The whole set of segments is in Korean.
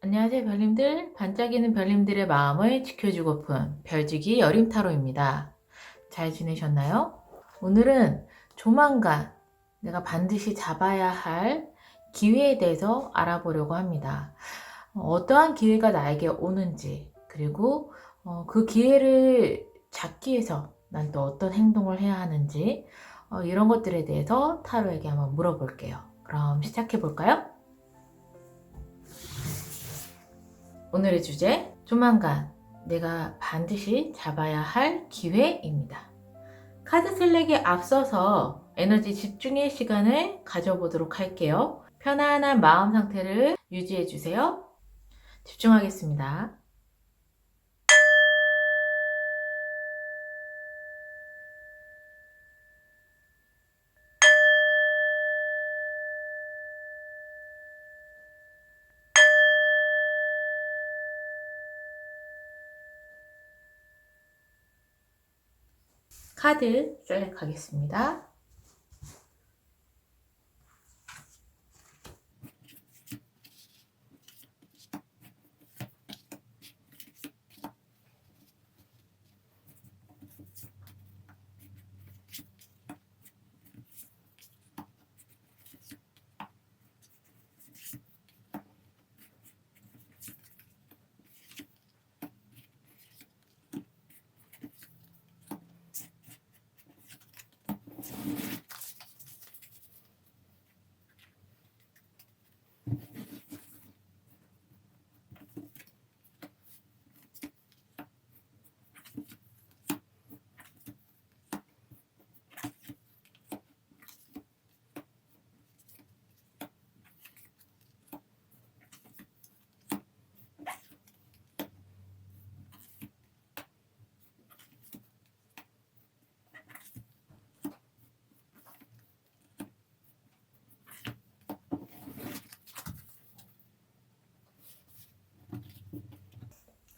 안녕하세요, 별님들. 반짝이는 별님들의 마음을 지켜주고픈 별지기 여림타로입니다. 잘 지내셨나요? 오늘은 조만간 내가 반드시 잡아야 할 기회에 대해서 알아보려고 합니다. 어떠한 기회가 나에게 오는지, 그리고 그 기회를 잡기 위해서 난 또 어떤 행동을 해야 하는지, 이런 것들에 대해서 타로에게 한번 물어볼게요. 그럼 시작해 볼까요? 오늘의 주제, 조만간 내가 반드시 잡아야 할 기회입니다. 카드 슬랙에 앞서서 에너지 집중의 시간을 가져보도록 할게요. 편안한 마음 상태를 유지해 주세요. 집중하겠습니다. 카드 셀렉하겠습니다.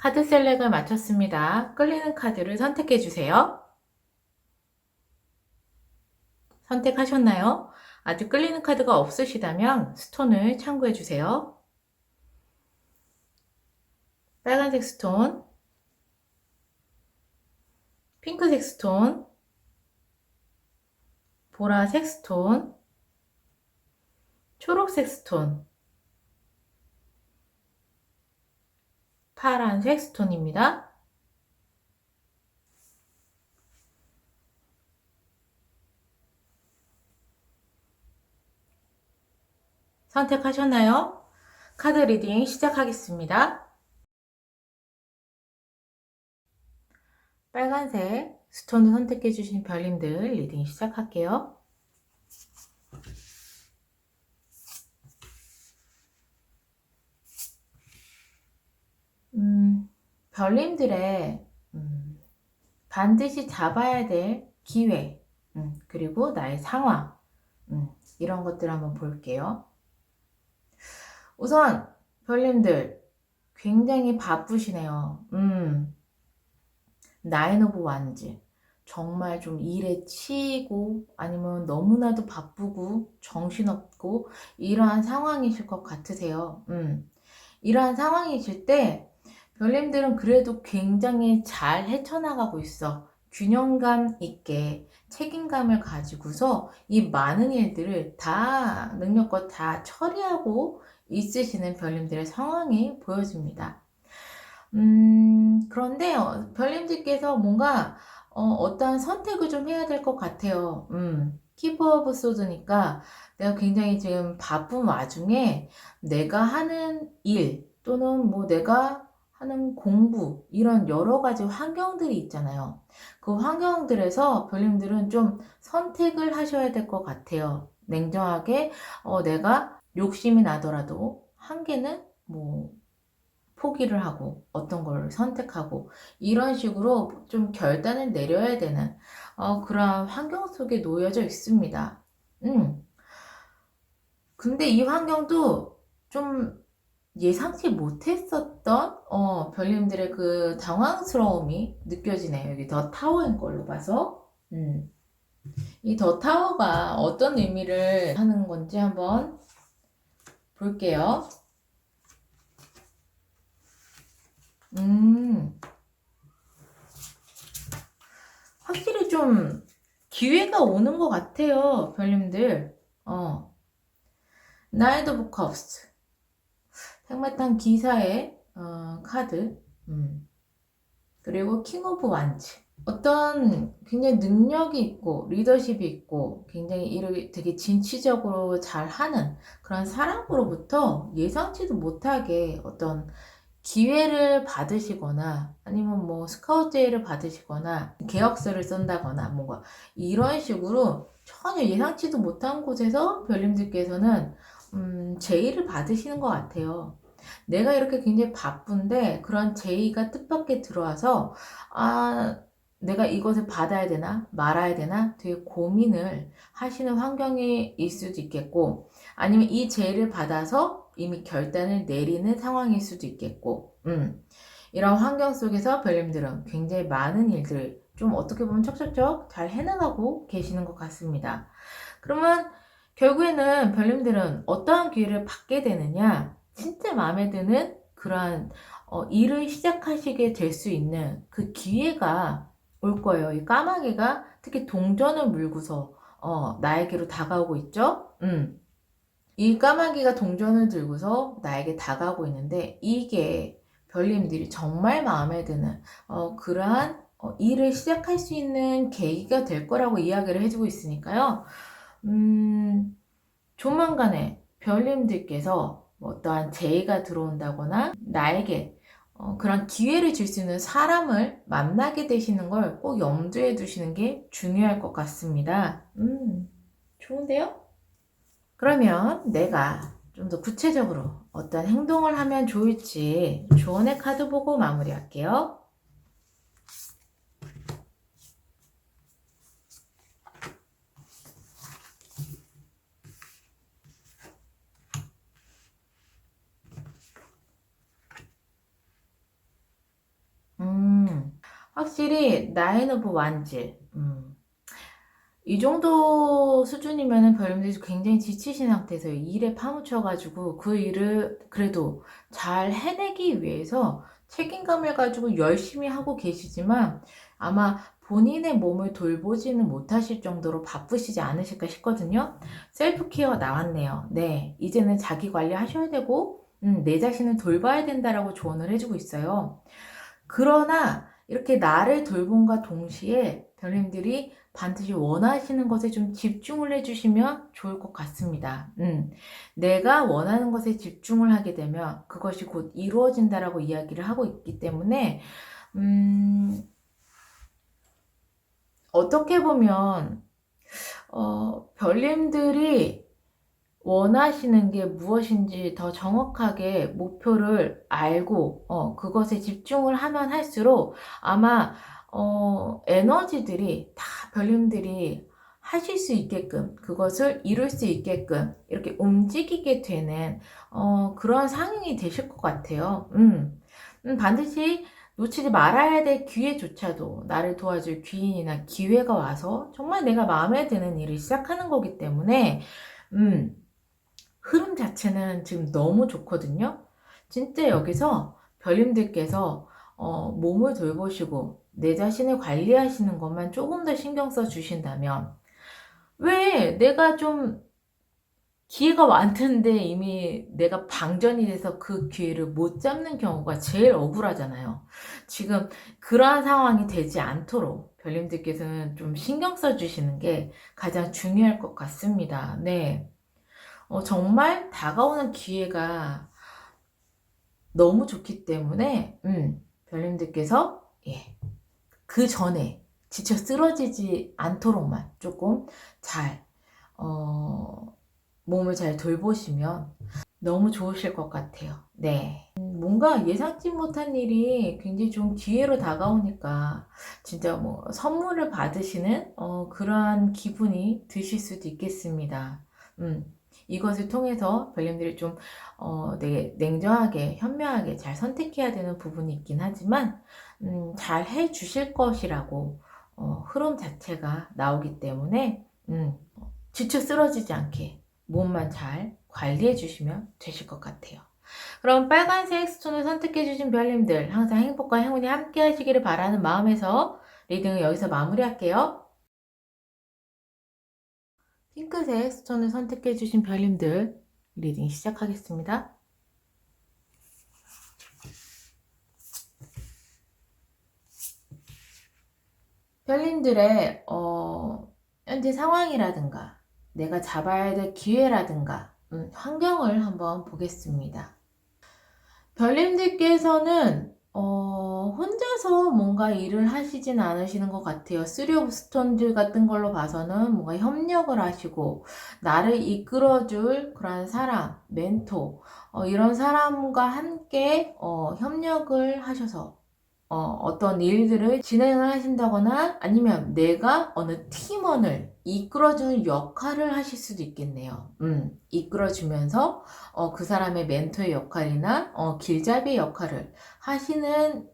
카드 셀렉을 마쳤습니다. 끌리는 카드를 선택해 주세요. 선택하셨나요? 아직 끌리는 카드가 없으시다면 스톤을 참고해 주세요. 빨간색 스톤, 핑크색 스톤, 보라색 스톤, 초록색 스톤, 파란색 스톤입니다. 선택하셨나요? 카드 리딩 시작하겠습니다. 빨간색 스톤을 선택해 주신 별님들 리딩 시작할게요. 별님들의 반드시 잡아야 될 기회, 그리고 나의 상황, 이런 것들 한번 볼게요. 우선 별님들 굉장히 바쁘시네요. 나인 오브 완즈, 정말 좀 일에 치이고 아니면 너무나도 바쁘고 정신없고 이러한 상황이실 것 같으세요. 이러한 상황이실 때 별님들은 그래도 굉장히 잘 헤쳐나가고 있어. 균형감 있게 책임감을 가지고서 이 많은 일들을 다 능력껏 다 처리하고 있으시는 별님들의 상황이 보여집니다. 그런데 별님들께서 뭔가 어떠한 선택을 좀 해야 될 것 같아요. 키퍼 오브 소드니까 내가 굉장히 지금 바쁜 와중에 내가 하는 일 또는 뭐 내가 하는 공부 이런 여러 가지 환경들이 있잖아요. 그 환경들에서 별님들은 좀 선택을 하셔야 될 것 같아요. 냉정하게 내가 욕심이 나더라도 한 개는 뭐 포기를 하고 어떤 걸 선택하고 이런 식으로 좀 결단을 내려야 되는 그런 환경 속에 놓여져 있습니다. 근데 이 환경도 좀 예상치 못했었던 별님들의 그 당황스러움이 느껴지네요. 여기 더 타워인 걸로 봐서. 이 더 타워가 어떤 의미를 하는 건지 한번 볼게요. 음, 확실히 좀 기회가 오는 것 같아요, 별님들. 나이트 오브 컵스. 생마탄 기사의 카드. 그리고 킹 오브 완즈. 어떤 굉장히 능력이 있고 리더십이 있고 굉장히 일을 되게 진취적으로 잘 하는 그런 사람으로부터 예상치도 못하게 어떤 기회를 받으시거나 아니면 뭐 스카우트 제의를 받으시거나 계약서를 쓴다거나 뭔가 이런 식으로 전혀 예상치도 못한 곳에서 별님들께서는 제의를 받으시는 것 같아요. 내가 이렇게 굉장히 바쁜데 그런 제의가 뜻밖의 들어와서 아, 내가 이것을 받아야 되나 말아야 되나 되게 고민을 하시는 환경일 수도 있겠고 아니면 이 제의를 받아서 이미 결단을 내리는 상황일 수도 있겠고 이런 환경 속에서 별님들은 굉장히 많은 일들을 좀 어떻게 보면 척척척 잘 해나가고 계시는 것 같습니다. 그러면 결국에는 별님들은 어떠한 기회를 받게 되느냐 진짜 마음에 드는 그러한 일을 시작하시게 될 수 있는 그 기회가 올 거예요. 이 까마귀가 특히 동전을 물고서 나에게로 다가오고 있죠. 이 까마귀가 동전을 들고서 나에게 다가오고 있는데 이게 별님들이 정말 마음에 드는 그러한 일을 시작할 수 있는 계기가 될 거라고 이야기를 해주고 있으니까요. 조만간에 별님들께서 뭐 어떠한 제의가 들어온다거나 나에게 그런 기회를 줄 수 있는 사람을 만나게 되시는 걸 꼭 염두에 두시는 게 중요할 것 같습니다. 좋은데요? 그러면 내가 좀 더 구체적으로 어떤 행동을 하면 좋을지 조언의 카드 보고 마무리할게요. 확실히 나인 오브 완즈. 이 정도 수준이면은 별님들이 굉장히 지치신 상태에서 일에 파묻혀가지고 그 일을 그래도 잘 해내기 위해서 책임감을 가지고 열심히 하고 계시지만 아마 본인의 몸을 돌보지는 못하실 정도로 바쁘시지 않으실까 싶거든요. 셀프 케어 나왔네요. 네, 이제는 자기 관리 하셔야 되고, 내 자신을 돌봐야 된다라고 조언을 해주고 있어요. 그러나 이렇게 나를 돌봄과 동시에 별님들이 반드시 원하시는 것에 좀 집중을 해주시면 좋을 것 같습니다. 내가 원하는 것에 집중을 하게 되면 그것이 곧 이루어진다라고 이야기를 하고 있기 때문에 어떻게 보면 별님들이 원하시는 게 무엇인지 더 정확하게 목표를 알고 그것에 집중을 하면 할수록 아마 에너지들이 다 별님들이 하실 수 있게끔 그것을 이룰 수 있게끔 이렇게 움직이게 되는 그런 상황이 되실 것 같아요. 반드시 놓치지 말아야 될 기회조차도 나를 도와줄 귀인이나 기회가 와서 정말 내가 마음에 드는 일을 시작하는 거기 때문에 흐름 자체는 지금 너무 좋거든요. 진짜 여기서 별님들께서 몸을 돌보시고 내 자신을 관리하시는 것만 조금 더 신경 써 주신다면 왜 내가 좀 기회가 왔는데 이미 내가 방전이 돼서 그 기회를 못 잡는 경우가 제일 억울하잖아요. 지금 그러한 상황이 되지 않도록 별님들께서는 좀 신경 써 주시는 게 가장 중요할 것 같습니다. 네. 정말 다가오는 기회가 너무 좋기 때문에, 별님들께서, 예, 그 전에 지쳐 쓰러지지 않도록만 조금 잘, 몸을 잘 돌보시면 너무 좋으실 것 같아요. 네. 뭔가 예상치 못한 일이 굉장히 좀 기회로 다가오니까 진짜 뭐 선물을 받으시는 그러한 기분이 드실 수도 있겠습니다. 이것을 통해서 별님들이 좀 냉정하게 현명하게 잘 선택해야 되는 부분이 있긴 하지만 잘 해주실 것이라고 흐름 자체가 나오기 때문에 지쳐 쓰러지지 않게 몸만 잘 관리해 주시면 되실 것 같아요. 그럼 빨간색 스톤을 선택해주신 별님들, 항상 행복과 행운이 함께 하시기를 바라는 마음에서 리딩을 여기서 마무리할게요. 핑크색 스톤을 선택해주신 별님들, 리딩 시작하겠습니다. 별님들의 현재 상황이라든가 내가 잡아야 될 기회라든가 환경을 한번 보겠습니다. 별님들께서는 혼자서 뭔가 일을 하시진 않으시는 것 같아요. 쓰리 오브 스톤들 같은 걸로 봐서는 뭔가 협력을 하시고 나를 이끌어줄 그런 사람, 멘토 이런 사람과 함께 협력을 하셔서 어떤 일들을 진행을 하신다거나 아니면 내가 어느 팀원을 이끌어주는 역할을 하실 수도 있겠네요. 이끌어주면서 그 사람의 멘토의 역할이나 길잡이 역할을 하시는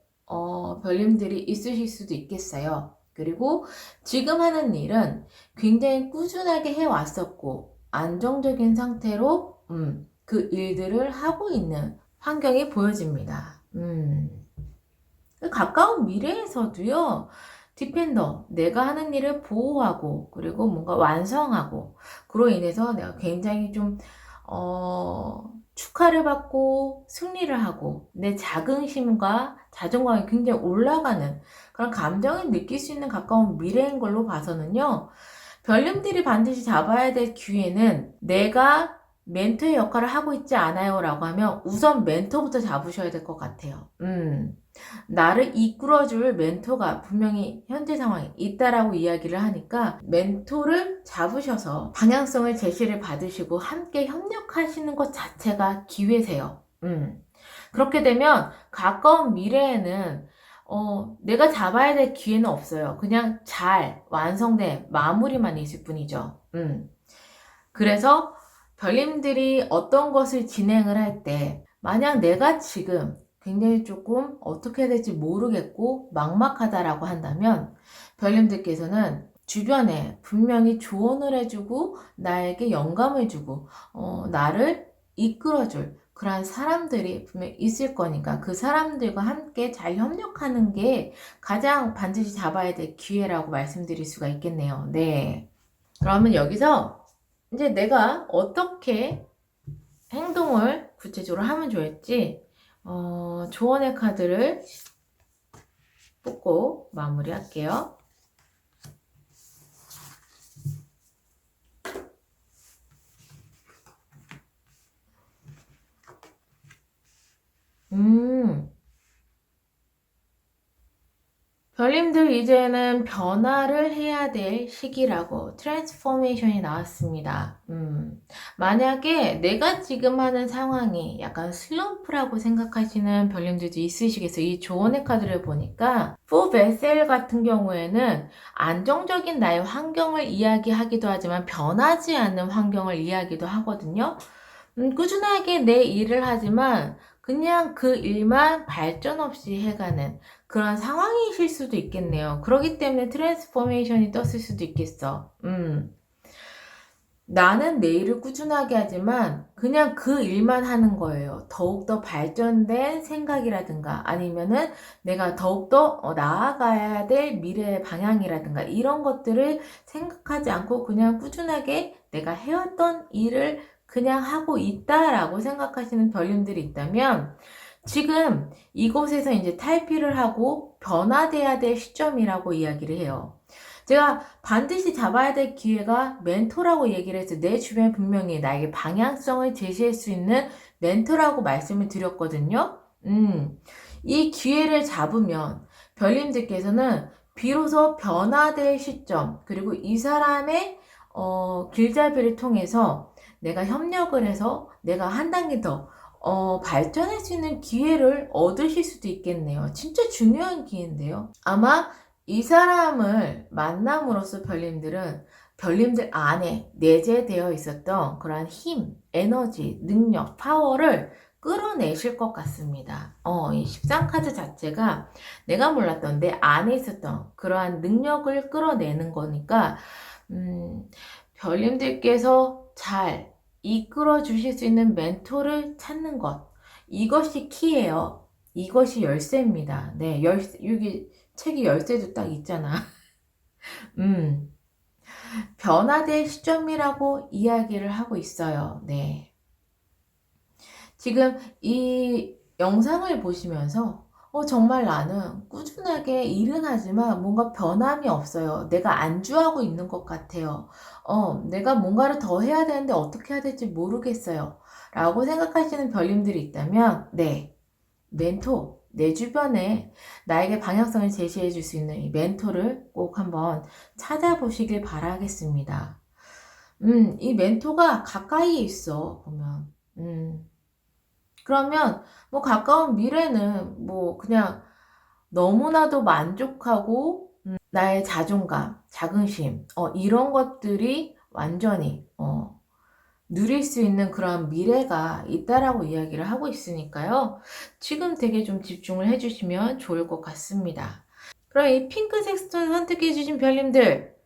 별님들이 있으실 수도 있겠어요. 그리고 지금 하는 일은 굉장히 꾸준하게 해왔었고 안정적인 상태로 그 일들을 하고 있는 환경이 보여집니다. 가까운 미래에서도요, 디펜더, 내가 하는 일을 보호하고, 그리고 뭔가 완성하고, 그로 인해서 내가 굉장히 좀, 축하를 받고, 승리를 하고, 내 자긍심과 자존감이 굉장히 올라가는 그런 감정을 느낄 수 있는 가까운 미래인 걸로 봐서는요, 별님들이 반드시 잡아야 될 기회는 내가 멘토의 역할을 하고 있지 않아요 라고 하면 우선 멘토부터 잡으셔야 될 것 같아요. 나를 이끌어줄 멘토가 분명히 현재 상황에 있다라고 이야기를 하니까 멘토를 잡으셔서 방향성을 제시를 받으시고 함께 협력하시는 것 자체가 기회세요. 그렇게 되면 가까운 미래에는 내가 잡아야 될 기회는 없어요. 그냥 잘 완성된 마무리만 있을 뿐이죠. 그래서 별님들이 어떤 것을 진행을 할 때 만약 내가 지금 굉장히 조금 어떻게 해야 될지 모르겠고 막막하다라고 한다면 별님들께서는 주변에 분명히 조언을 해주고 나에게 영감을 주고 나를 이끌어줄 그런 사람들이 분명히 있을 거니까 그 사람들과 함께 잘 협력하는 게 가장 반드시 잡아야 될 기회라고 말씀드릴 수가 있겠네요. 네. 그러면 여기서 이제 내가 어떻게 행동을 구체적으로 하면 좋을지 조언의 카드를 뽑고 마무리할게요. 별님들 이제는 변화를 해야 될 시기라고 트랜스포메이션이 나왔습니다. 만약에 내가 지금 하는 상황이 약간 슬럼프라고 생각하시는 별님들도 있으시겠어요. 이 조언의 카드를 보니까 포베셀 같은 경우에는 안정적인 나의 환경을 이야기하기도 하지만 변하지 않는 환경을 이야기도 하거든요. 꾸준하게 내 일을 하지만 그냥 그 일만 발전 없이 해가는 그런 상황이실 수도 있겠네요. 그렇기 때문에 트랜스포메이션이 떴을 수도 있겠어. 나는 내 일을 꾸준하게 하지만 그냥 그 일만 하는 거예요. 더욱더 발전된 생각이라든가 아니면은 내가 더욱더 나아가야 될 미래의 방향이라든가 이런 것들을 생각하지 않고 그냥 꾸준하게 내가 해왔던 일을 그냥 하고 있다라고 생각하시는 별님들이 있다면 지금 이곳에서 이제 탈피를 하고 변화돼야 될 시점이라고 이야기를 해요. 제가 반드시 잡아야 될 기회가 멘토라고 얘기를 해서 내 주변에 분명히 나에게 방향성을 제시할 수 있는 멘토라고 말씀을 드렸거든요. 이 기회를 잡으면 별님들께서는 비로소 변화될 시점 그리고 이 사람의 길잡이를 통해서 내가 협력을 해서 내가 한 단계 더 발전할 수 있는 기회를 얻으실 수도 있겠네요. 진짜 중요한 기회인데요. 아마 이 사람을 만남으로써 별님들 안에 내재되어 있었던 그러한 힘, 에너지, 능력, 파워를 끌어내실 것 같습니다. 이 13카드 자체가 내가 몰랐던 내 안에 있었던 그러한 능력을 끌어내는 거니까 별님들께서 잘 이끌어 주실 수 있는 멘토를 찾는 것. 이것이 키예요. 이것이 열쇠입니다. 네, 열쇠, 여기 책이 열쇠도 딱 있잖아. 음, 변화될 시점이라고 이야기를 하고 있어요. 네. 지금 이 영상을 보시면서 정말 나는 꾸준하게 일은 하지만 뭔가 변함이 없어요. 내가 안주하고 있는 것 같아요. 내가 뭔가를 더 해야 되는데 어떻게 해야 될지 모르겠어요. 라고 생각하시는 별님들이 있다면, 네, 멘토, 내 주변에 나에게 방향성을 제시해 줄 수 있는 이 멘토를 꼭 한번 찾아보시길 바라겠습니다. 이 멘토가 가까이에 있어, 보면. 그러면 뭐 가까운 미래는 뭐 그냥 너무나도 만족하고 나의 자존감, 자긍심, 이런 것들이 완전히 누릴 수 있는 그런 미래가 있다라고 이야기를 하고 있으니까요. 지금 되게 좀 집중을 해주시면 좋을 것 같습니다. 그럼 이 핑크색 스톤 선택해주신 별님들,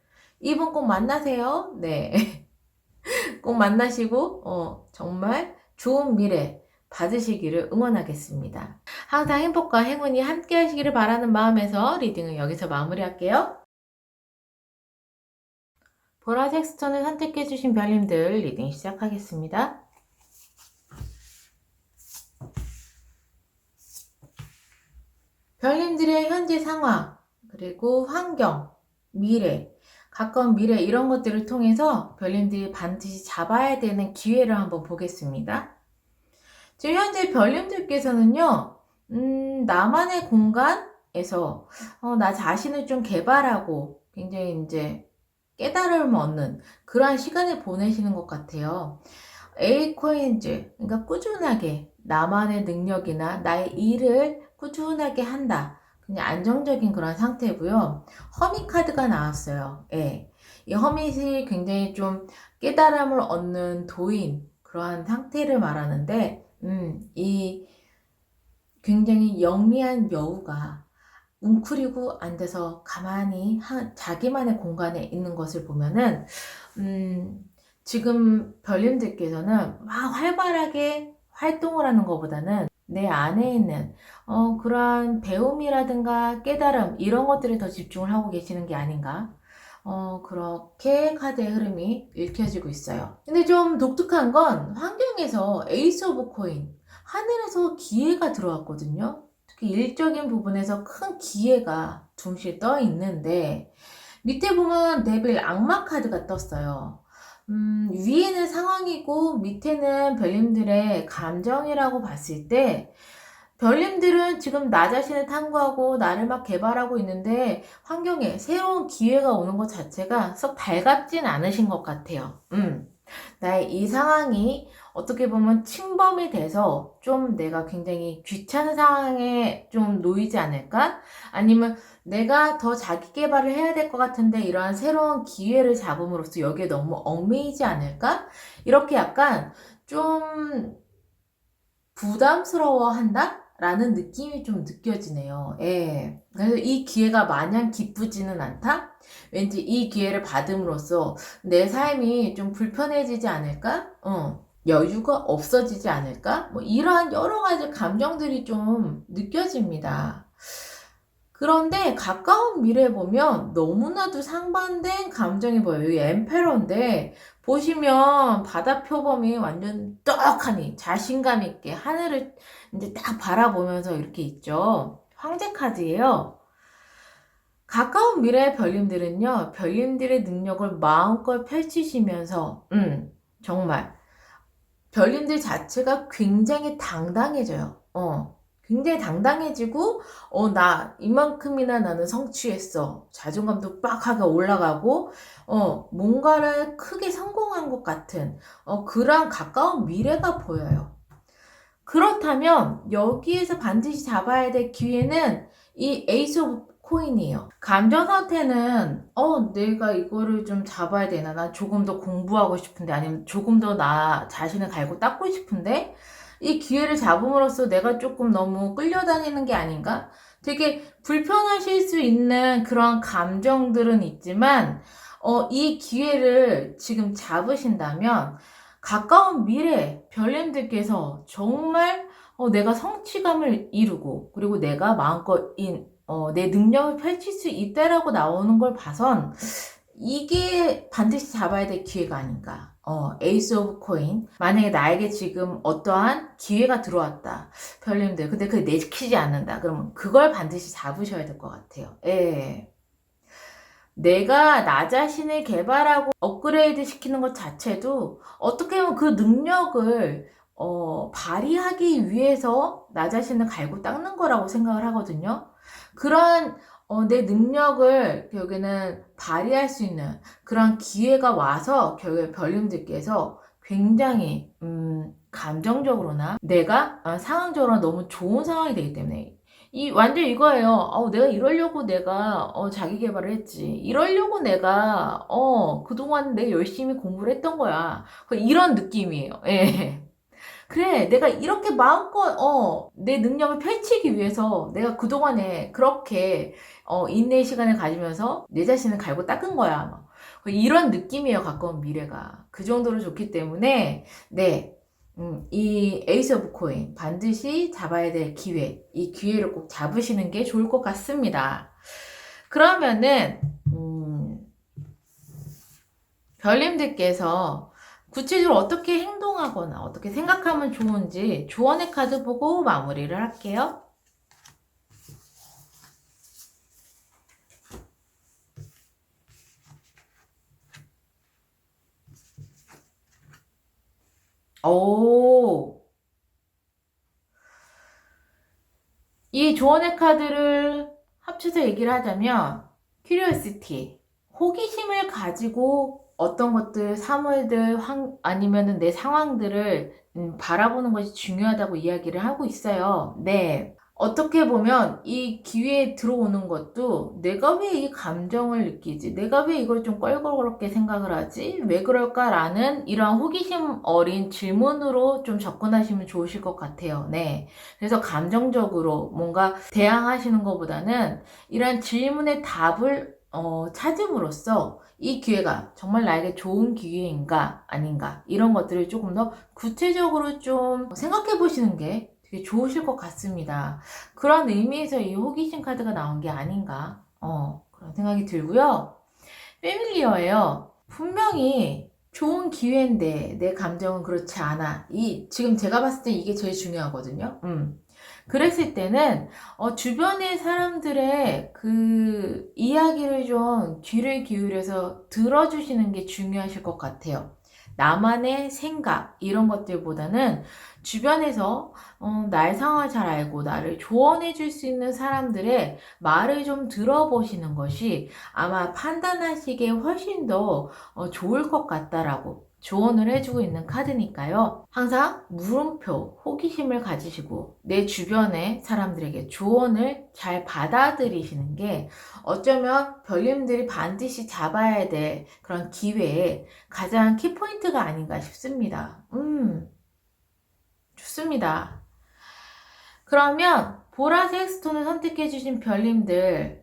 이분 꼭 만나세요. 네. 꼭 만나시고, 정말 좋은 미래 받으시기를 응원하겠습니다. 항상 행복과 행운이 함께 하시기를 바라는 마음에서 리딩을 여기서 마무리할게요. 보라색 스톤을 선택해주신 별님들 리딩 시작하겠습니다. 별님들의 현재 상황, 그리고 환경, 미래, 가까운 미래 이런 것들을 통해서 별님들이 반드시 잡아야 되는 기회를 한번 보겠습니다. 지금 현재 별님들께서는요, 나만의 공간에서 나 자신을 좀 개발하고 굉장히 이제 깨달음을 얻는 그러한 시간을 보내시는 것 같아요. A코인즈, 그러니까 꾸준하게 나만의 능력이나 나의 일을 꾸준하게 한다. 그냥 안정적인 그런 상태고요. 허밋 카드가 나왔어요. 예. 이 허밋이 굉장히 좀 깨달음을 얻는 도인, 그러한 상태를 말하는데, 이 굉장히 영리한 여우가 웅크리고 앉아서 가만히 자기만의 공간에 있는 것을 보면은, 지금 별님들께서는 막 활발하게 활동을 하는 것보다는 내 안에 있는 그러한 배움이라든가 깨달음 이런 것들에 더 집중을 하고 계시는 게 아닌가 그렇게 카드의 흐름이 읽혀지고 있어요. 근데 좀 독특한 건 환경에서 에이스 오브 코인 하늘에서 기회가 들어왔거든요. 특히 일적인 부분에서 큰 기회가 둥실 떠 있는데 밑에 보면 데빌 악마 카드가 떴어요. 위에는 상황이고 밑에는 별님들의 감정이라고 봤을 때 별님들은 지금 나 자신을 탐구하고 나를 막 개발하고 있는데 환경에 새로운 기회가 오는 것 자체가 썩 달갑진 않으신 것 같아요. 나의 이 상황이 어떻게 보면 침범이 돼서 좀 내가 굉장히 귀찮은 상황에 좀 놓이지 않을까? 아니면 내가 더 자기 개발을 해야 될 것 같은데 이러한 새로운 기회를 잡음으로써 여기에 너무 얽매이지 않을까? 이렇게 약간 좀 부담스러워 한다? 라는 느낌이 좀 느껴지네요. 예. 그래서 이 기회가 마냥 기쁘지는 않다? 왠지 이 기회를 받음으로써 내 삶이 좀 불편해지지 않을까? 여유가 없어지지 않을까? 뭐 이러한 여러 가지 감정들이 좀 느껴집니다. 그런데 가까운 미래에 보면 너무나도 상반된 감정이 보여요. 이 엠페러인데 보시면 바다 표범이 완전 떡하니 자신감 있게 하늘을 이제 딱 바라보면서 이렇게 있죠. 황제 카드예요. 가까운 미래의 별님들은요, 별님들의 능력을 마음껏 펼치시면서, 정말, 별님들 자체가 굉장히 당당해져요. 굉장히 당당해지고, 이만큼이나 나는 성취했어. 자존감도 빡하게 올라가고, 뭔가를 크게 성공한 것 같은, 그러한 가까운 미래가 보여요. 그렇다면, 여기에서 반드시 잡아야 될 기회는 이 에이스 오브 코인이에요. 감정 상태는, 내가 이거를 좀 잡아야 되나? 난 조금 더 공부하고 싶은데, 아니면 조금 더 나 자신을 갈고 닦고 싶은데, 이 기회를 잡음으로써 내가 조금 너무 끌려다니는 게 아닌가? 되게 불편하실 수 있는 그런 감정들은 있지만, 이 기회를 지금 잡으신다면, 가까운 미래 별님들께서 정말 내가 성취감을 이루고 그리고 내가 마음껏 내 능력을 펼칠 수 있다라고 나오는 걸 봐선 이게 반드시 잡아야 될 기회가 아닌가. 에이스 오브 코인. 만약에 나에게 지금 어떠한 기회가 들어왔다. 별님들. 근데 그게 내키지 않는다. 그러면 그걸 반드시 잡으셔야 될 것 같아요. 예. 내가 나 자신을 개발하고 업그레이드 시키는 것 자체도 어떻게 보면 그 능력을 발휘하기 위해서 나 자신을 갈고 닦는 거라고 생각을 하거든요. 그런 내 능력을 결국에는 발휘할 수 있는 그런 기회가 와서 결국에 별님들께서 굉장히 감정적으로나 내가 상황적으로 너무 좋은 상황이 되기 때문에 완전 이거예요. 내가 이러려고 내가 자기 개발을 했지. 이러려고 내가 그동안 내가 열심히 공부를 했던 거야. 이런 느낌이에요. 예. 그래, 내가 이렇게 마음껏 내 능력을 펼치기 위해서 내가 그동안에 그렇게 인내의 시간을 가지면서 내 자신을 갈고 닦은 거야. 이런 느낌이에요. 가까운 미래가. 그 정도로 좋기 때문에 네. 이 에이스 오브 코인 반드시 잡아야 될 기회, 이 기회를 꼭 잡으시는 게 좋을 것 같습니다. 그러면은 별님들께서 구체적으로 어떻게 행동하거나 어떻게 생각하면 좋은지 조언의 카드 보고 마무리를 할게요. 오, 이 조언의 카드를 합쳐서 얘기를 하자면 curiosity, 호기심을 가지고 어떤 것들, 사물들, 아니면은 내 상황들을 바라보는 것이 중요하다고 이야기를 하고 있어요. 네. 어떻게 보면 이 기회에 들어오는 것도 내가 왜 이 감정을 느끼지? 내가 왜 이걸 좀 껄껄거럽게 생각을 하지? 왜 그럴까라는 이러한 호기심 어린 질문으로 좀 접근하시면 좋으실 것 같아요. 네. 그래서 감정적으로 뭔가 대항하시는 것보다는 이러한 질문의 답을 찾음으로써 이 기회가 정말 나에게 좋은 기회인가 아닌가 이런 것들을 조금 더 구체적으로 좀 생각해 보시는 게 되게 좋으실 것 같습니다. 그런 의미에서 이 호기심 카드가 나온 게 아닌가 그런 생각이 들고요. 패밀리어예요. 분명히 좋은 기회인데 내 감정은 그렇지 않아. 지금 제가 봤을 때 이게 제일 중요하거든요. 그랬을 때는 주변의 사람들의 그 이야기를 좀 귀를 기울여서 들어주시는 게 중요하실 것 같아요. 나만의 생각 이런 것들보다는 주변에서 나의 상황을 잘 알고 나를 조언해 줄 수 있는 사람들의 말을 좀 들어보시는 것이 아마 판단하시기에 훨씬 더 좋을 것 같다라고 조언을 해주고 있는 카드니까요. 항상 물음표, 호기심을 가지시고 내 주변의 사람들에게 조언을 잘 받아들이시는 게 어쩌면 별님들이 반드시 잡아야 될 그런 기회에 가장 키포인트가 아닌가 싶습니다. 좋습니다. 그러면 보라색 스톤을 선택해주신 별님들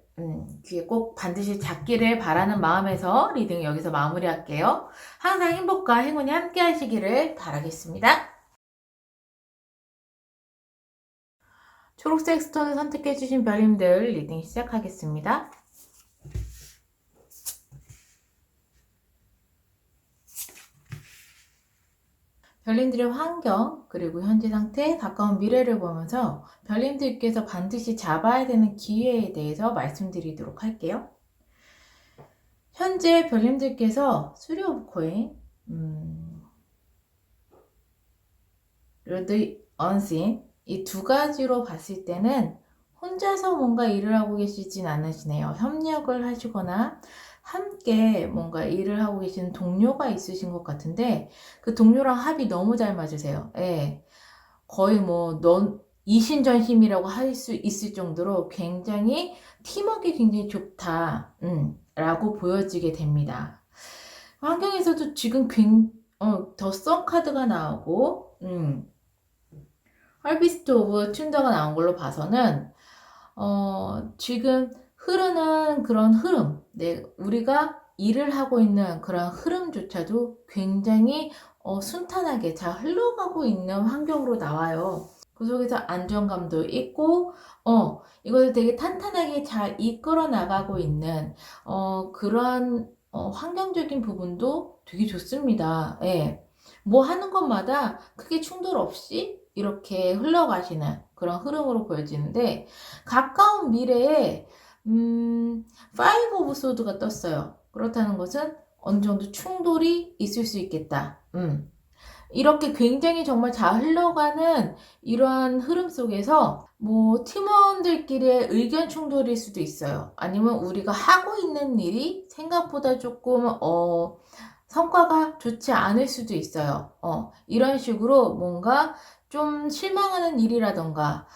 귀에 꼭 반드시 잡기를 바라는 마음에서 리딩 여기서 마무리할게요. 항상 행복과 행운이 함께 하시기를 바라겠습니다. 초록색 스톤을 선택해주신 별님들 리딩 시작하겠습니다. 별님들의 환경, 그리고 현재 상태, 가까운 미래를 보면서 별님들께서 반드시 잡아야 되는 기회에 대해서 말씀드리도록 할게요. 현재 별님들께서 수리 오브 코인, 로드 언신, 이 두 가지로 봤을 때는 혼자서 뭔가 일을 하고 계시진 않으시네요. 협력을 하시거나 함께 뭔가 일을 하고 계시는 동료가 있으신 것 같은데 그 동료랑 합이 너무 잘 맞으세요. 예. 거의 뭐 이신전심이라고 할 수 있을 정도로 굉장히 팀워크가 굉장히 좋다 라고 보여지게 됩니다. 환경에서도 지금 더 썬 카드가 나오고 harvest of 튠더가 나온 걸로 봐서는 지금 흐르는 그런 흐름, 우리가 일을 하고 있는 그런 흐름조차도 굉장히 순탄하게 잘 흘러가고 있는 환경으로 나와요. 그 속에서 안정감도 있고, 이걸 되게 탄탄하게 잘 이끌어 나가고 있는, 그런, 환경적인 부분도 되게 좋습니다. 예. 뭐 하는 것마다 크게 충돌 없이 이렇게 흘러가시는 그런 흐름으로 보여지는데, 가까운 미래에, 파이브 오브 소드가 떴어요. 그렇다는 것은 어느 정도 충돌이 있을 수 있겠다. 이렇게 굉장히 정말 잘 흘러가는 이러한 흐름 속에서 뭐 팀원들끼리의 의견 충돌일 수도 있어요. 아니면 우리가 하고 있는 일이 생각보다 조금 성과가 좋지 않을 수도 있어요. 이런 식으로 뭔가 좀 실망하는 일이라던가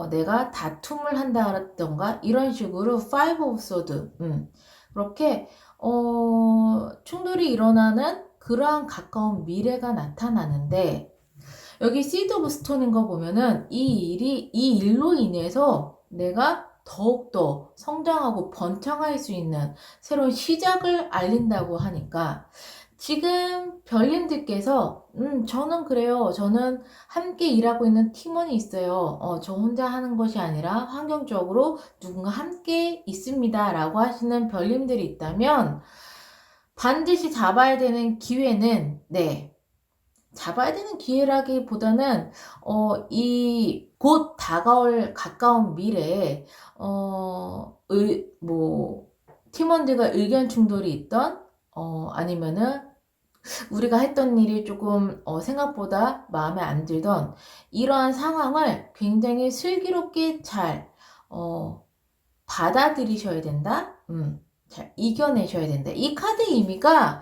내가 다툼을 한다던가 이런 식으로 파이브 오브 소드 그렇게 충돌이 일어나는 그러한 가까운 미래가 나타나는데 여기 시드 오브 스톤인 거 보면은 이 일로 인해서 내가 더욱더 성장하고 번창할 수 있는 새로운 시작을 알린다고 하니까 지금 별님들께서 저는 그래요. 저는 함께 일하고 있는 팀원이 있어요. 저 혼자 하는 것이 아니라 환경적으로 누군가 함께 있습니다. 라고 하시는 별님들이 있다면 반드시 잡아야 되는 기회는 잡아야 되는 기회라기보다는 이 곧 다가올 가까운 미래에 뭐 팀원들과 의견 충돌이 있던 아니면은 우리가 했던 일이 조금 생각보다 마음에 안 들던 이러한 상황을 굉장히 슬기롭게 잘 받아들이셔야 된다. 잘 이겨내셔야 된다. 이 카드의 의미가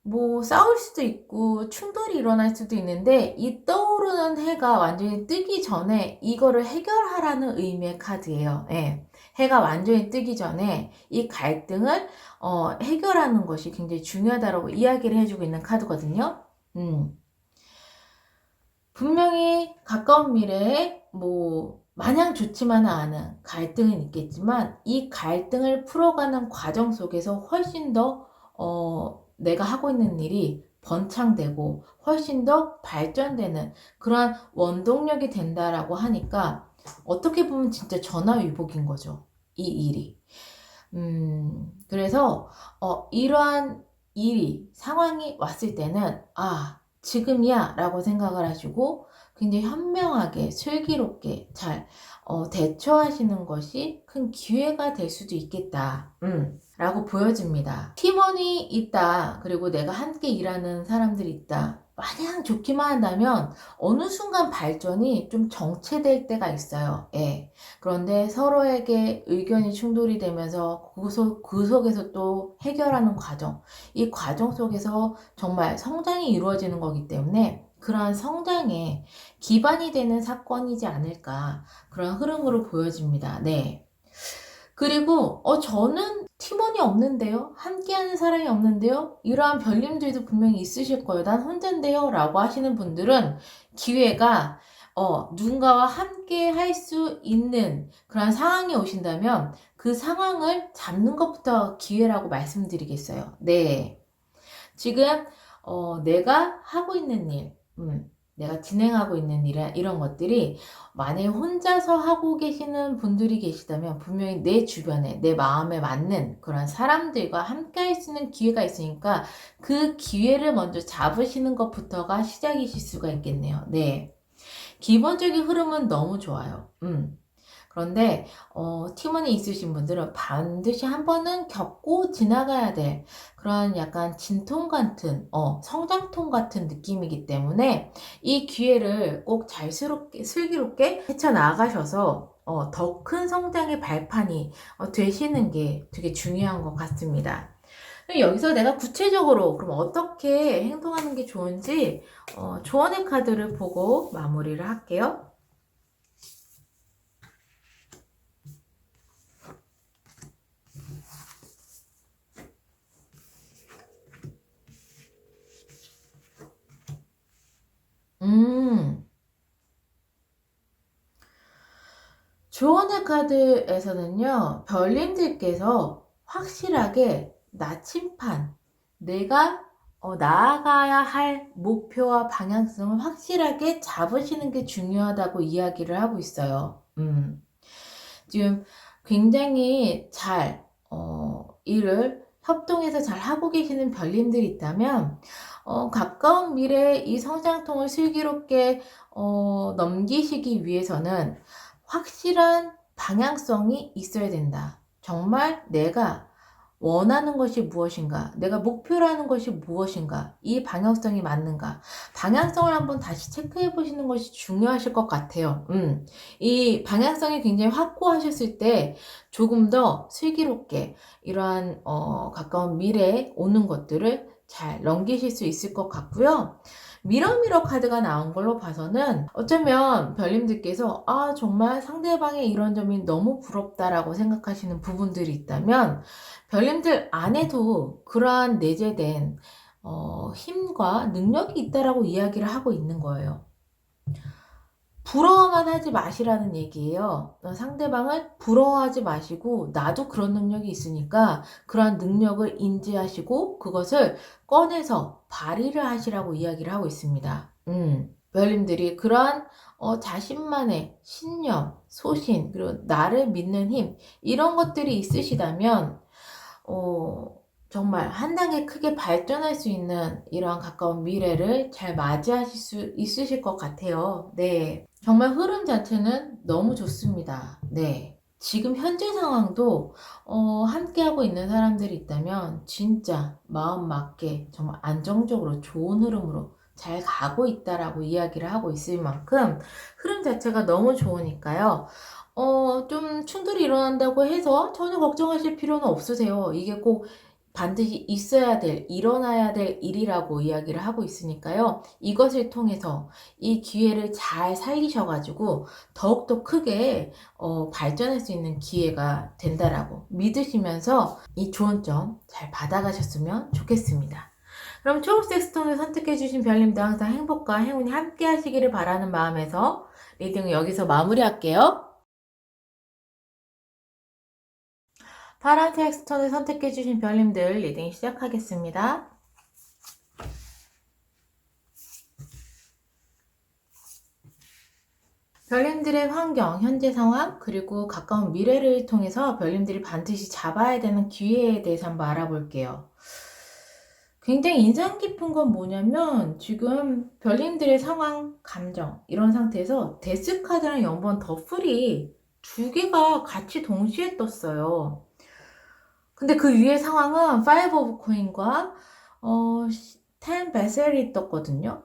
뭐 싸울 수도 있고 충돌이 일어날 수도 있는데 이 떠오르는 해가 완전히 뜨기 전에 이거를 해결하라는 의미의 카드예요. 예. 해가 완전히 뜨기 전에 이 갈등을 해결하는 것이 굉장히 중요하다고 이야기를 해주고 있는 카드거든요. 분명히 가까운 미래에 뭐 마냥 좋지만은 않은 갈등은 있겠지만 이 갈등을 풀어가는 과정 속에서 훨씬 더 내가 하고 있는 일이 번창되고 훨씬 더 발전되는 그러한 원동력이 된다라고 하니까 어떻게 보면 진짜 전화위복인 거죠. 이 일이. 그래서 이러한 일이 상황이 왔을 때는 지금이야 라고 생각을 하시고 굉장히 현명하게 슬기롭게 잘 대처하시는 것이 큰 기회가 될 수도 있겠다 라고 보여집니다. 팀원이 있다 그리고 내가 함께 일하는 사람들이 있다 마냥 좋기만 한다면 어느 순간 발전이 좀 정체될 때가 있어요. 예. 그런데 서로에게 의견이 충돌이 되면서 그 속에서 또 해결하는 과정 이 과정 속에서 정말 성장이 이루어지는 거기 때문에 그러한 성장에 기반이 되는 사건이지 않을까 그런 흐름으로 보여집니다. 네. 그리고 저는 팀원이 없는데요? 함께하는 사람이 없는데요? 이러한 별님들도 분명히 있으실 거예요. 난 혼자인데요? 라고 하시는 분들은 기회가 누군가와 함께 할 수 있는 그런 상황이 오신다면 그 상황을 잡는 것부터 기회라고 말씀드리겠어요. 네. 지금 내가 하고 있는 일, 내가 진행하고 있는 일, 이런 것들이 만약에 혼자서 하고 계시는 분들이 계시다면 분명히 내 주변에 내 마음에 맞는 그런 사람들과 함께 할 수 있는 기회가 있으니까 그 기회를 먼저 잡으시는 것부터가 시작이실 수가 있겠네요. 네. 기본적인 흐름은 너무 좋아요. 그런데 팀원이 있으신 분들은 반드시 한 번은 겪고 지나가야 될 그런 약간 진통 같은 성장통 같은 느낌이기 때문에 이 기회를 꼭 잘 슬기롭게 헤쳐나가셔서 더 큰 성장의 발판이 되시는 게 되게 중요한 것 같습니다. 여기서 내가 구체적으로 그럼 어떻게 행동하는 게 좋은지 조언의 카드를 보고 마무리를 할게요. 조언의 카드에서는요, 별님들께서 확실하게 나침판, 내가 나아가야 할 목표와 방향성을 확실하게 잡으시는 게 중요하다고 이야기를 하고 있어요. 지금 굉장히 잘, 일을 협동해서 잘 하고 계시는 별님들이 있다면, 가까운 미래에 이 성장통을 슬기롭게, 넘기시기 위해서는 확실한 방향성이 있어야 된다. 정말 내가 원하는 것이 무엇인가? 내가 목표로 하는 것이 무엇인가? 이 방향성이 맞는가? 방향성을 한번 다시 체크해 보시는 것이 중요하실 것 같아요. 이 방향성이 굉장히 확고하셨을 때 조금 더 슬기롭게 이러한 가까운 미래에 오는 것들을 잘 넘기실 수 있을 것 같고요. 미러미러 카드가 나온 걸로 봐서는 어쩌면 별님들께서 정말 상대방의 이런 점이 너무 부럽다라고 생각하시는 부분들이 있다면 별님들 안에도 그러한 내재된 힘과 능력이 있다라고 이야기를 하고 있는 거예요. 부러워만 하지 마시라는 얘기예요. 상대방을 부러워하지 마시고 나도 그런 능력이 있으니까 그러한 능력을 인지하시고 그것을 꺼내서 발휘를 하시라고 이야기를 하고 있습니다. 별님들이 그러한 자신만의 신념, 소신, 그리고 나를 믿는 힘 이런 것들이 있으시다면 정말 한 단계 크게 발전할 수 있는 이러한 가까운 미래를 잘 맞이하실 수 있으실 것 같아요. 네. 정말 흐름 자체는 너무 좋습니다. 네. 지금 현재 상황도 함께하고 있는 사람들이 있다면 진짜 마음 맞게 정말 안정적으로 좋은 흐름으로 잘 가고 있다라고 이야기를 하고 있을 만큼 흐름 자체가 너무 좋으니까요. 좀 충돌이 일어난다고 해서 전혀 걱정하실 필요는 없으세요. 이게 꼭 반드시 있어야 될, 일어나야 될 일이라고 이야기를 하고 있으니까요. 이것을 통해서 이 기회를 잘 살리셔가지고 더욱더 크게 발전할 수 있는 기회가 된다라고 믿으시면서 이 좋은 점 잘 받아가셨으면 좋겠습니다. 그럼 초록색 스톤을 선택해주신 별님도 항상 행복과 행운이 함께 하시기를 바라는 마음에서 리딩을 여기서 마무리할게요. 파란색 스톤을 선택해주신 별님들 리딩 시작하겠습니다. 별님들의 환경, 현재 상황, 그리고 가까운 미래를 통해서 별님들이 반드시 잡아야 되는 기회에 대해서 한번 알아볼게요. 굉장히 인상 깊은 건 뭐냐면 지금 별님들의 상황, 감정 이런 상태에서 데스 카드랑 0번 더플이 두 개가 같이 동시에 떴어요. 근데 그 위에 상황은 5 오브 코인과 10 베셀이 떴거든요.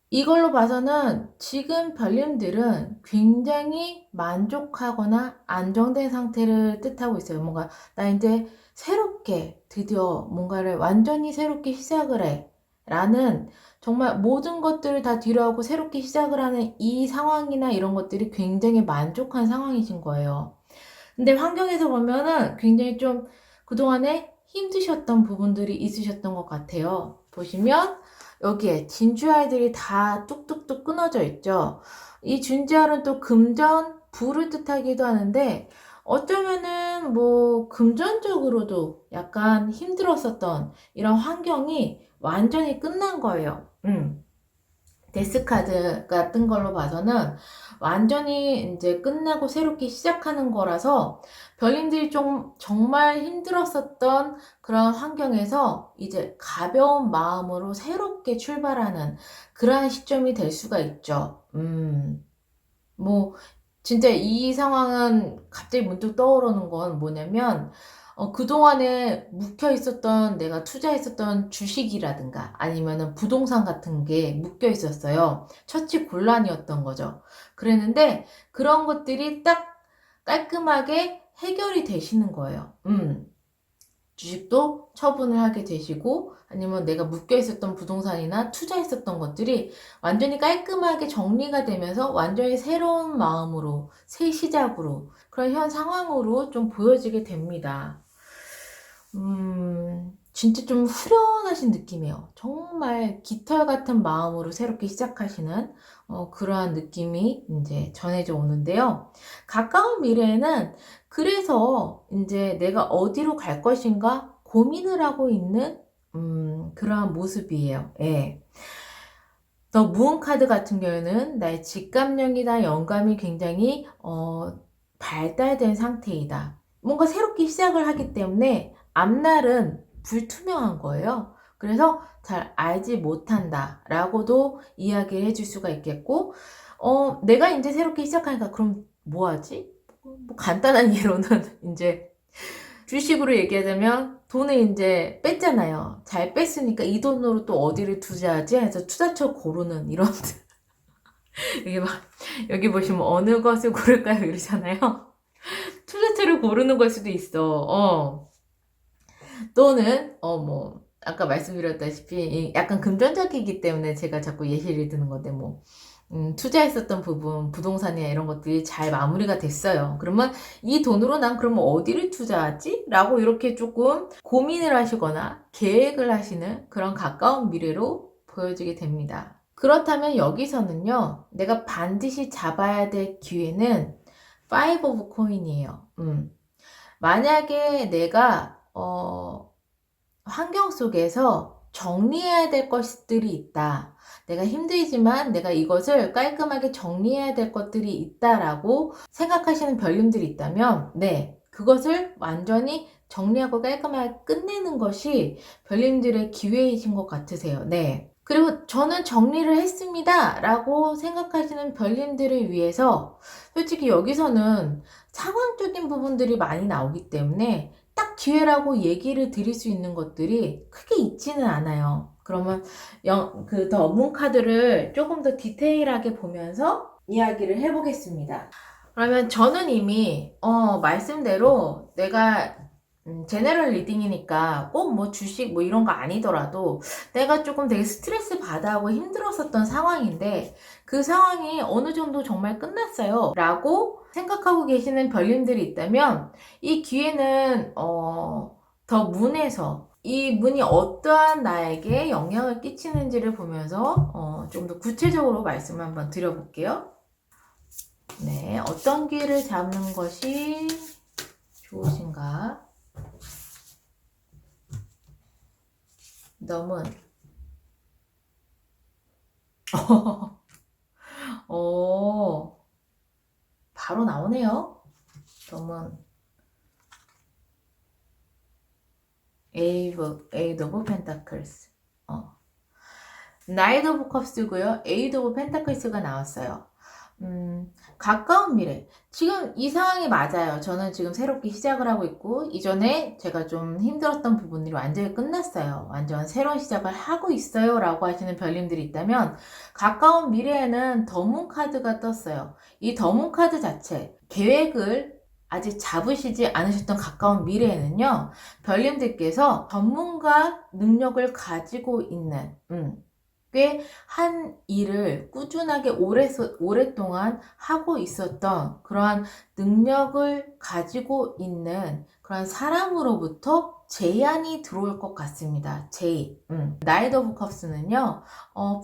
이걸로 봐서는 지금 별님들은 굉장히 만족하거나 안정된 상태를 뜻하고 있어요. 뭔가 나 이제 새롭게 드디어 뭔가를 완전히 새롭게 시작을 해 라는 정말 모든 것들을 다 뒤로하고 새롭게 시작을 하는 이 상황이나 이런 것들이 굉장히 만족한 상황이신 거예요. 근데 환경에서 보면은 굉장히 좀 그동안에 힘드셨던 부분들이 있으셨던 것 같아요. 보시면 여기에 진주알들이 다 뚝뚝뚝 끊어져 있죠. 이 진주알은 또 금전, 부를 뜻하기도 하는데 어쩌면은 뭐 금전적으로도 약간 힘들었었던 이런 환경이 완전히 끝난 거예요. 데스카드가 뜬 걸로 봐서는 완전히 이제 끝나고 새롭게 시작하는 거라서 별님들이 좀 정말 힘들었었던 그런 환경에서 이제 가벼운 마음으로 새롭게 출발하는 그러한 시점이 될 수가 있죠. 뭐 진짜 이 상황은 갑자기 문득 떠오르는 건 뭐냐면 그동안에 묵혀 있었던 내가 투자했었던 주식이라든가 아니면은 부동산 같은 게 묶여 있었어요. 처치 곤란이었던 거죠. 그랬는데 그런 것들이 딱 깔끔하게 해결이 되시는 거예요. 주식도 처분을 하게 되시고 아니면 내가 묶여 있었던 부동산이나 투자했었던 것들이 완전히 깔끔하게 정리가 되면서 완전히 새로운 마음으로 새 시작으로 그런 현 상황으로 좀 보여지게 됩니다. 진짜 좀 후련하신 느낌이에요. 정말 깃털 같은 마음으로 새롭게 시작하시는 그러한 느낌이 이제 전해져 오는데요. 가까운 미래에는 그래서 이제 내가 어디로 갈 것인가 고민을 하고 있는 그러한 모습이에요. 예. 더 무은 카드 같은 경우에는 나의 직감력이나 영감이 굉장히 발달된 상태이다. 뭔가 새롭게 시작을 하기 때문에 앞날은 불투명한 거예요. 그래서 잘 알지 못한다 라고도 이야기를 해줄 수가 있겠고, 내가 이제 새롭게 시작하니까 그럼 뭐 하지? 뭐 간단한 예로는 이제 주식으로 얘기하자면 돈을 이제 뺐잖아요. 잘 뺐으니까 이 돈으로 또 어디를 투자하지 해서 투자처 고르는 이런 이게 막 여기 보시면 어느 것을 고를까요 이러잖아요. 투자처를 고르는 걸 수도 있어. 또는 뭐 아까 말씀드렸다시피 약간 금전적이기 때문에 제가 자꾸 예시를 드는 건데 뭐 투자했었던 부분, 부동산이나 이런 것들이 잘 마무리가 됐어요. 그러면 이 돈으로 난 그러면 어디를 투자하지? 라고 이렇게 조금 고민을 하시거나 계획을 하시는 그런 가까운 미래로 보여지게 됩니다. 그렇다면 여기서는요, 내가 반드시 잡아야 될 기회는 5 of coin이에요. 만약에 내가, 환경 속에서 정리해야 될 것들이 있다. 내가 힘들지만 내가 이것을 깔끔하게 정리해야 될 것들이 있다라고 생각하시는 별님들이 있다면, 네, 그것을 완전히 정리하고 깔끔하게 끝내는 것이 별님들의 기회이신 것 같으세요. 네. 그리고 저는 정리를 했습니다 라고 생각하시는 별님들을 위해서 솔직히 여기서는 상황적인 부분들이 많이 나오기 때문에 딱 기회라고 얘기를 드릴 수 있는 것들이 크게 있지는 않아요. 그러면 그 더 문 카드를 조금 더 디테일하게 보면서 이야기를 해보겠습니다. 그러면 저는 이미 말씀대로 내가 제너럴 리딩이니까 꼭 뭐 주식 뭐 이런 거 아니더라도 내가 조금 되게 스트레스 받아하고 힘들었었던 상황인데 그 상황이 어느 정도 정말 끝났어요 라고 생각하고 계시는 별님들이 있다면 이 기회는 더 문에서 이 문이 어떠한 나에게 영향을 끼치는지를 보면서 좀 더 구체적으로 말씀을 한번 드려볼게요. 네, 어떤 기회를 잡는 것이 좋으신가? 너무 바로 나오네요. 너무 에이드 오브 펜타클스 나이트 오브 컵스고요. 에이드 오브 펜타클스가 나왔어요. 가까운 미래. 지금 이 상황이 맞아요. 저는 지금 새롭게 시작을 하고 있고, 이전에 제가 좀 힘들었던 부분들이 완전히 끝났어요. 완전 새로운 시작을 하고 있어요. 라고 하시는 별님들이 있다면, 가까운 미래에는 더문 카드가 떴어요. 이 더문 카드 자체, 계획을 아직 잡으시지 않으셨던 가까운 미래에는요, 별님들께서 전문가 능력을 가지고 있는, 꽤 한 일을 꾸준하게 오랫동안 하고 있었던 그러한 능력을 가지고 있는 그런 사람으로부터 제안이 들어올 것 같습니다. 제의. 나이트 오브 컵스는요,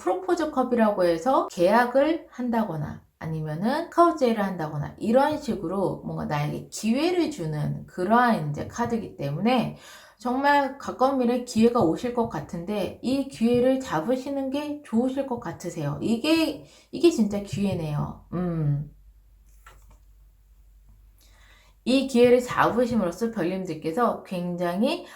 프로포즈 컵이라고 해서 계약을 한다거나 아니면은 카우제를 한다거나 이런 식으로 뭔가 나에게 기회를 주는 그러한 이제 카드이기 때문에 정말 가까운 미래에 기회가 오실 것 같은데 이 기회를 잡으시는 게 좋으실 것 같으세요. 이게 진짜 기회네요. 이 기회를 잡으심으로써 별님들께서 굉장히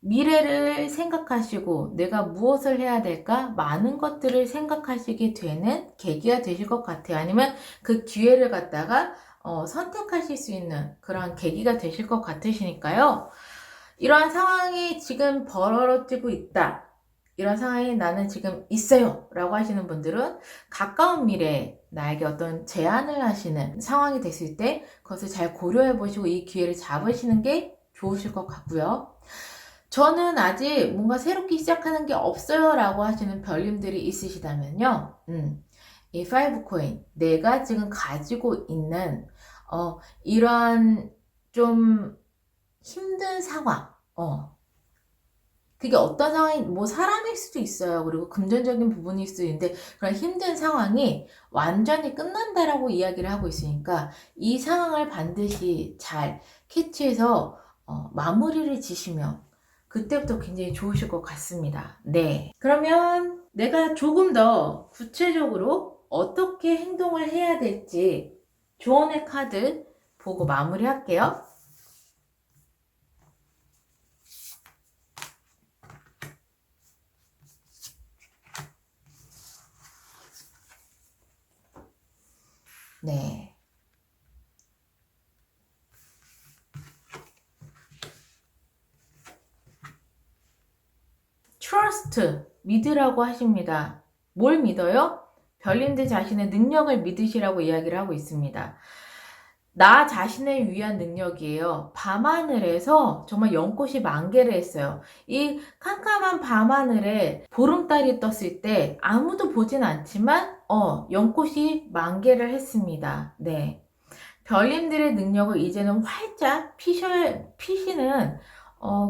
미래를 생각하시고 내가 무엇을 해야 될까 많은 것들을 생각하시게 되는 계기가 되실 것 같아요. 아니면 그 기회를 갖다가 선택하실 수 있는 그런 계기가 되실 것 같으시니까요. 이러한 상황이 지금 벌어지고 있다. 이런 상황이 나는 지금 있어요. 라고 하시는 분들은 가까운 미래에 나에게 어떤 제안을 하시는 상황이 됐을 때 그것을 잘 고려해 보시고 이 기회를 잡으시는 게 좋으실 것 같고요. 저는 아직 뭔가 새롭게 시작하는 게 없어요. 라고 하시는 별님들이 있으시다면요. 이 5 코인, 내가 지금 가지고 있는 이러한 좀 힘든 상황, 그게 어떤 상황이, 뭐 사람일 수도 있어요. 그리고 금전적인 부분일 수도 있는데, 그런 힘든 상황이 완전히 끝난다라고 이야기를 하고 있으니까, 이 상황을 반드시 잘 캐치해서, 마무리를 지시면, 그때부터 굉장히 좋으실 것 같습니다. 네. 그러면 내가 조금 더 구체적으로 어떻게 행동을 해야 될지 조언의 카드 보고 마무리할게요. 네. trust, 믿으라고 하십니다. 뭘 믿어요? 별님들 자신의 능력을 믿으시라고 이야기를 하고 있습니다. 나 자신을 위한 능력이에요. 밤하늘에서 정말 연꽃이 만개를 했어요. 이 캄캄한 밤하늘에 보름달이 떴을 때 아무도 보진 않지만 연꽃이 만개를 했습니다. 네. 별님들의 능력을 이제는 활짝 피시는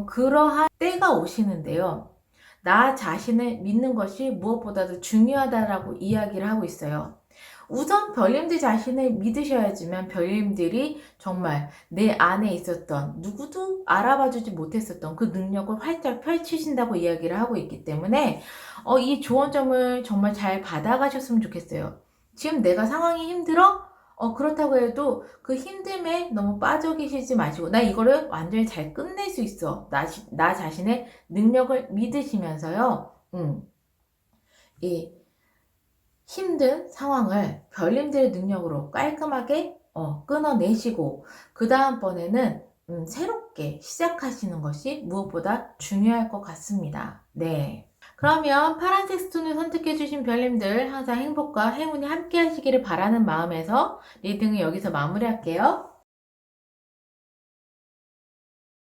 그러한 때가 오시는데요. 나 자신을 믿는 것이 무엇보다도 중요하다라고 이야기를 하고 있어요. 우선 별님들 자신을 믿으셔야지만 별님들이 정말 내 안에 있었던 누구도 알아봐주지 못했었던 그 능력을 활짝 펼치신다고 이야기를 하고 있기 때문에 이 조언점을 정말 잘 받아가셨으면 좋겠어요. 지금 내가 상황이 힘들어? 그렇다고 해도 그 힘듦에 너무 빠져 계시지 마시고 나 이거를 완전히 잘 끝낼 수 있어. 나 자신의 능력을 믿으시면서요. 이 힘든 상황을 별님들의 능력으로 깔끔하게 끊어내시고 그 다음번에는 새롭게 시작하시는 것이 무엇보다 중요할 것 같습니다. 네. 그러면 파란색 스톤을 선택해주신 별님들 항상 행복과 행운이 함께 하시기를 바라는 마음에서 리딩을 여기서 마무리할게요.